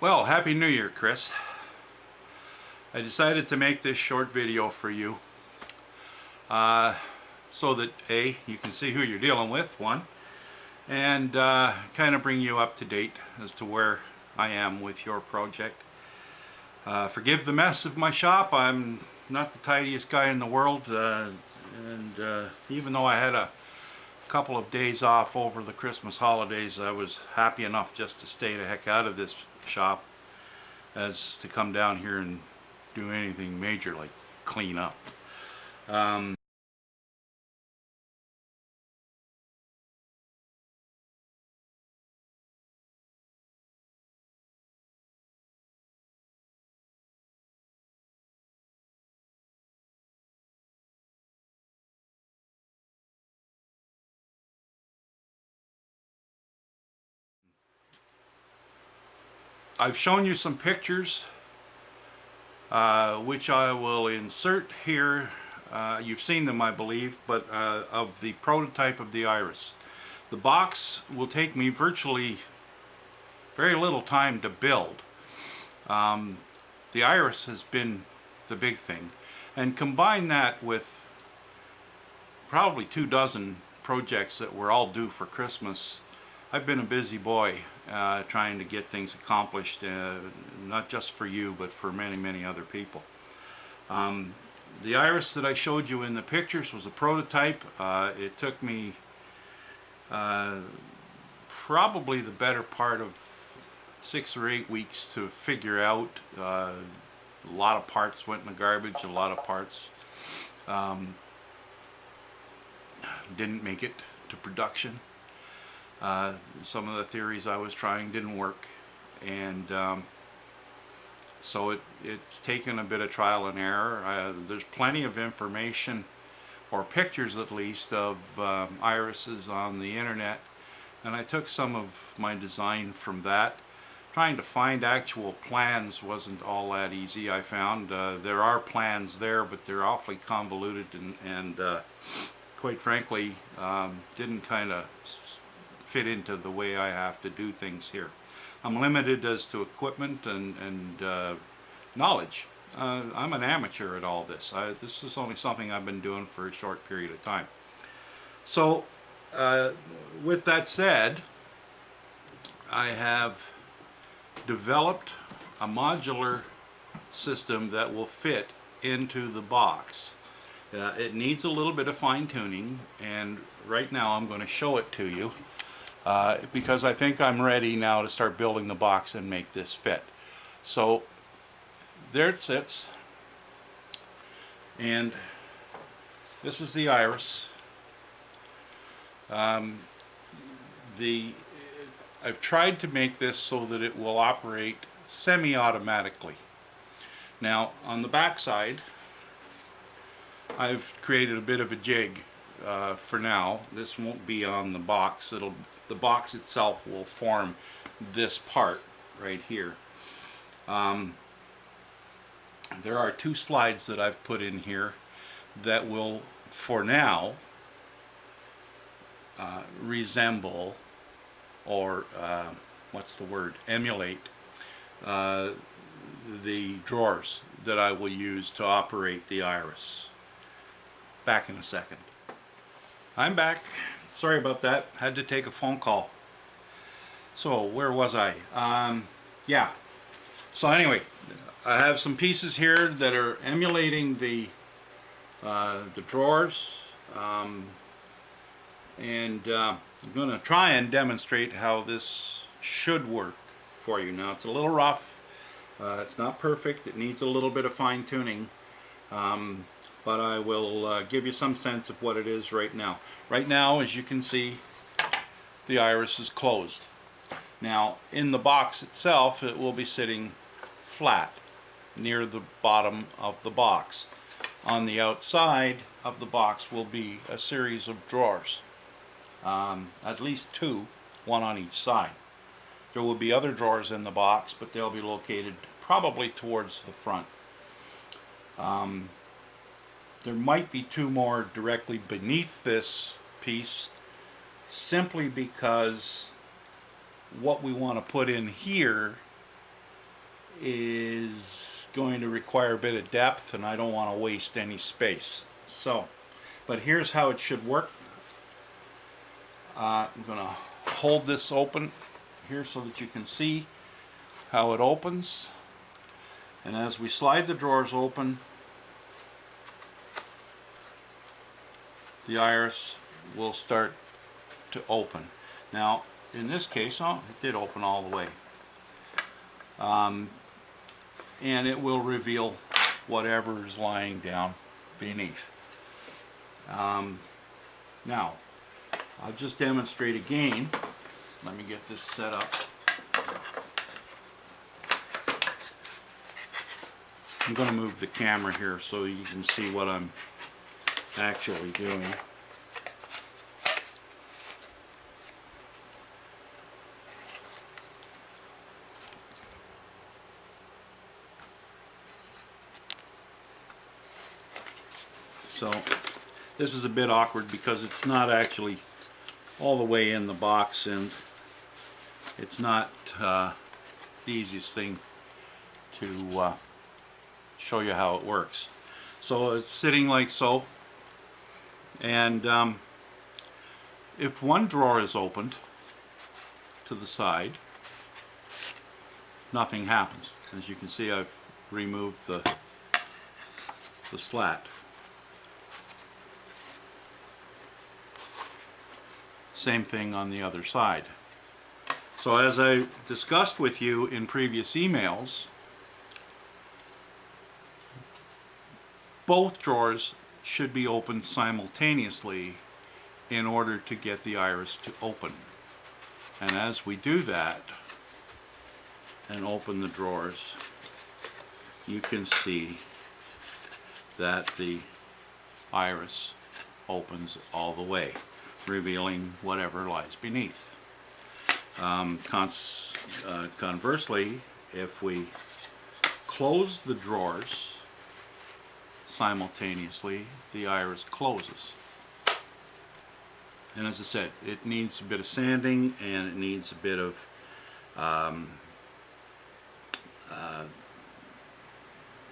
Well, Happy New Year, Chris. I decided to make this short video for you so that A, you can see who you're dealing with, one, and kind of bring you up to date as to where I am with your project. Forgive the mess of my shop. I'm not the tidiest guy in the world, and even though I had a couple of days off over the Christmas holidays, I was happy enough just to stay the heck out of this shop as to come down here and do anything major like clean up. I've shown you some pictures which I will insert here. You've seen them, I believe, but of the prototype of the iris. The box will take me virtually very little time to build. The iris has been the big thing, and combine that with probably 24 projects that were all due for Christmas. I've been a busy boy trying to get things accomplished, not just for you, but for many other people. The iris that I showed you in the pictures was a prototype. It took me probably the better part of 6 or 8 weeks to figure out. A lot of parts went in the garbage, a lot of parts didn't make it to production. Some of the theories I was trying didn't work, and so it's taken a bit of trial and error. There's plenty of information, or pictures at least, of irises on the internet, and I took some of my design from that. Trying to find actual plans wasn't all that easy. I found there are plans there, but they're awfully convoluted and quite frankly didn't kind of fit into the way I have to do things here. I'm limited as to equipment and knowledge. I'm an amateur at all this. This is only something I've been doing for a short period of time. So with that said, I have developed a modular system that will fit into the box. It needs a little bit of fine-tuning, and right now I'm going to show it to you because I think I'm ready now to start building the box and make this fit. So there it sits, and this is the iris. I've tried to make this so that it will operate semi-automatically. Now on the back side I've created a bit of a jig for now. This won't be on the box. The box itself will form this part right here. There are 2 slides that I've put in here that will, for now, resemble, or what's the word, emulate the drawers that I will use to operate the iris. Back in a second. I'm back. Sorry about that. Had to take a phone call. So where was I? Yeah. So anyway, I have some pieces here that are emulating the drawers, and I'm going to try and demonstrate how this should work for you. Now it's a little rough. It's not perfect. It needs a little bit of fine-tuning. But I will give you some sense of what it is right now. Right now, as you can see, the iris is closed. Now, in the box itself, it will be sitting flat near the bottom of the box. On the outside of the box will be a series of drawers, at least 2, one on each side. There will be other drawers in the box, but they'll be located probably towards the front. There might be 2 more directly beneath this piece, simply because what we want to put in here is going to require a bit of depth, and I don't want to waste any space. So, but here's how it should work. I'm going to hold this open here so that you can see how it opens. And as we slide the drawers open, the iris will start to open. Now, in this case, oh, it did open all the way. And it will reveal whatever is lying down beneath. Now, I'll just demonstrate again. Let me get this set up. I'm going to move the camera here so you can see what I'm actually doing. So this is a bit awkward because it's not actually all the way in the box, and it's not the easiest thing to show you how it works. So it's sitting like so, and if one drawer is opened to the side, nothing happens. As you can see, I've removed the slat. Same thing on the other side. So as I discussed with you in previous emails, both drawers should be opened simultaneously in order to get the iris to open. And as we do that and open the drawers, you can see that the iris opens all the way, revealing whatever lies beneath. Conversely, if we close the drawers simultaneously, the iris closes. And as I said, it needs a bit of sanding, and it needs a bit of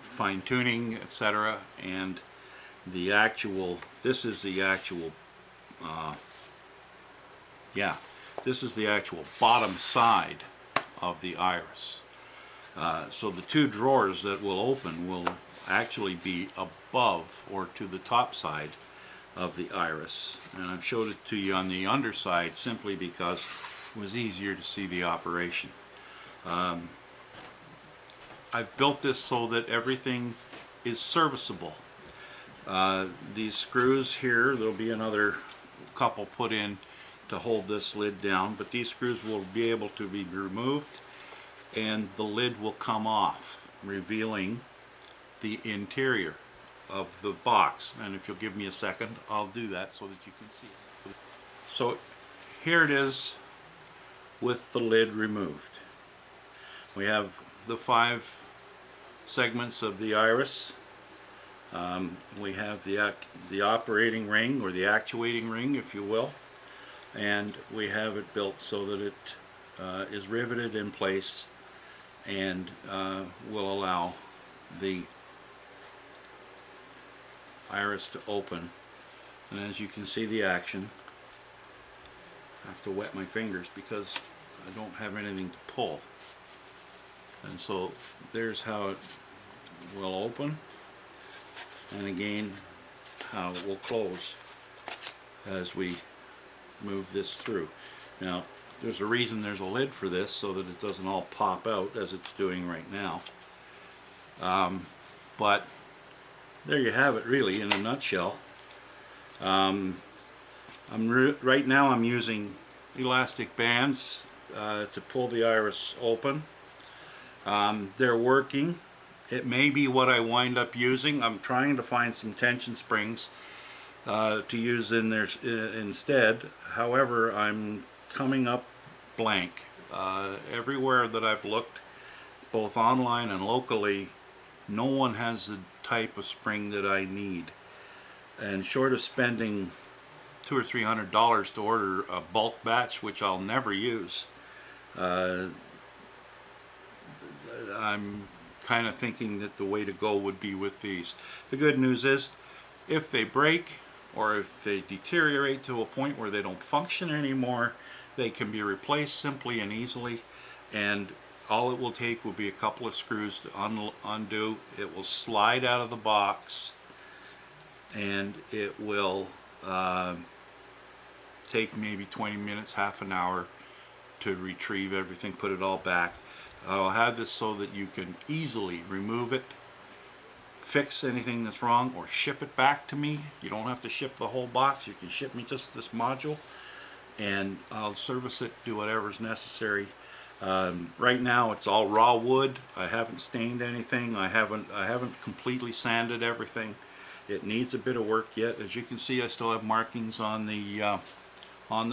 fine-tuning, etc. And the actual, this is the actual this is the actual bottom side of the iris. So the two drawers that will open will actually be above or to the top side of the iris. And I've showed it to you on the underside simply because it was easier to see the operation. I've built this so that everything is serviceable. These screws here, there'll be another couple put in to hold this lid down, but these screws will be able to be removed and the lid will come off, revealing the interior of the box. And if you'll give me a second, I'll do that so that you can see it. So here it is with the lid removed. We have the 5 segments of the iris. We have the operating ring, or the actuating ring, if you will, and we have it built so that it is riveted in place and will allow the iris to open. And as you can see the action, I have to wet my fingers because I don't have anything to pull. And so there's how it will open, and again how it will close as we move this through. Now there's a reason there's a lid for this, so that it doesn't all pop out as it's doing right now. But there you have it, really, in a nutshell. Right now I'm using elastic bands to pull the iris open. They're working. It may be what I wind up using. I'm trying to find some tension springs to use in there instead. However, I'm coming up blank. Everywhere that I've looked, both online and locally, no one has the type of spring that I need. And short of spending $200 or $300 to order a bulk batch, which I'll never use, I'm kind of thinking that the way to go would be with these. The good news is, if they break or if they deteriorate to a point where they don't function anymore, they can be replaced simply and easily, and all it will take will be a couple of screws to undo. It will slide out of the box, and it will take maybe 20 minutes, half an hour to retrieve everything, put it all back. I'll have this so that you can easily remove it, fix anything that's wrong, or ship it back to me. You don't have to ship the whole box. You can ship me just this module, and I'll service it, do whatever's necessary. Right now it's all raw wood. I haven't stained anything. I haven't completely sanded everything. It needs a bit of work yet. As you can see, I still have markings on the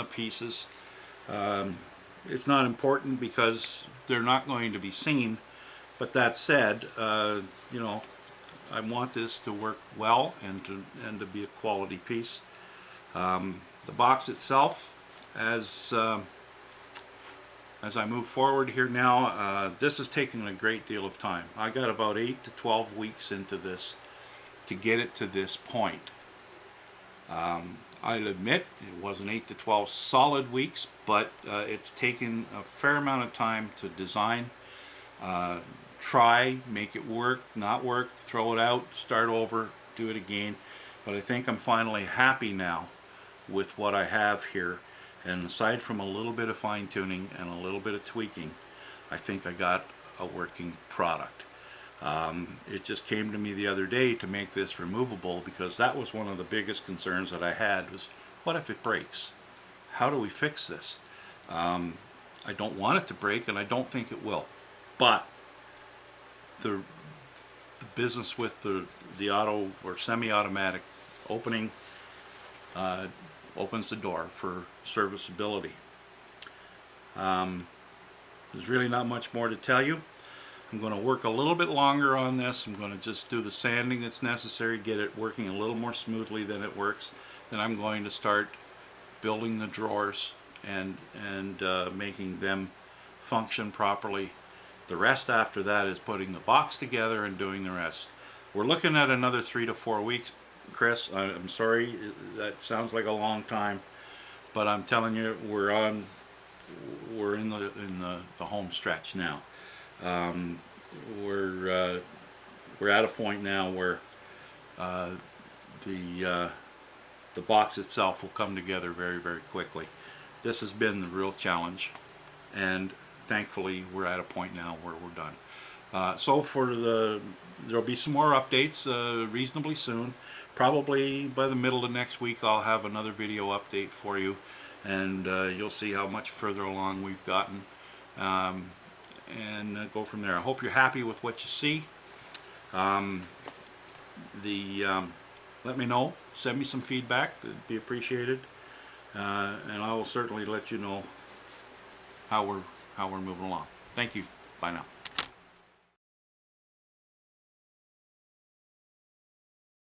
pieces. It's not important because they're not going to be seen, but that said, you know, I want this to work well and to be a quality piece. The box itself, as I move forward here now, this is taking a great deal of time. I got about 8 to 12 weeks into this to get it to this point. I'll admit it wasn't 8 to 12 solid weeks, but it's taken a fair amount of time to design, try, make it work, not work, throw it out, start over, do it again. But I think I'm finally happy now with what I have here, and aside from a little bit of fine-tuning and a little bit of tweaking, I think I got a working product. It just came to me the other day to make this removable, because that was one of the biggest concerns that I had, was what if it breaks? How do we fix this? I don't want it to break, and I don't think it will, but the business with the auto or semi-automatic opening opens the door for serviceability. There's really not much more to tell you. I'm going to work a little bit longer on this. I'm going to just do the sanding that's necessary, get it working a little more smoothly than it works. Then I'm going to start building the drawers and making them function properly. The rest after that is putting the box together and doing the rest. We're looking at another 3 to 4 weeks, Chris. I'm sorry, that sounds like a long time, but I'm telling you, we're in the home stretch now. We're at a point now where the box itself will come together very, very quickly. This has been the real challenge, and thankfully we're at a point now where we're done. So there'll be some more updates reasonably soon. Probably by the middle of next week I'll have another video update for you, and you'll see how much further along we've gotten, and go from there. I hope you're happy with what you see. Let me know, send me some feedback, it'd be appreciated, and I will certainly let you know how we're moving along. Thank you. Bye now.